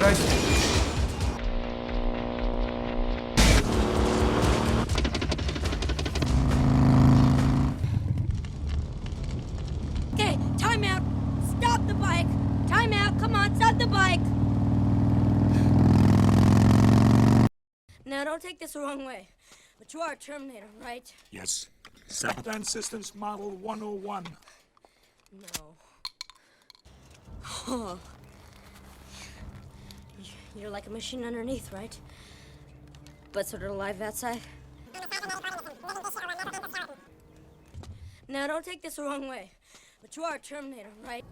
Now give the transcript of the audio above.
Right. Okay, time out. Stop the bike. Time out. Come on, stop the bike. Now, don't take this the wrong way, but you are a Terminator, right? Yes. Sabotage Systems Model 101. No. Huh. You're like a machine underneath, right? But sort of alive outside? Now, don't take this the wrong way, but you are a Terminator, right?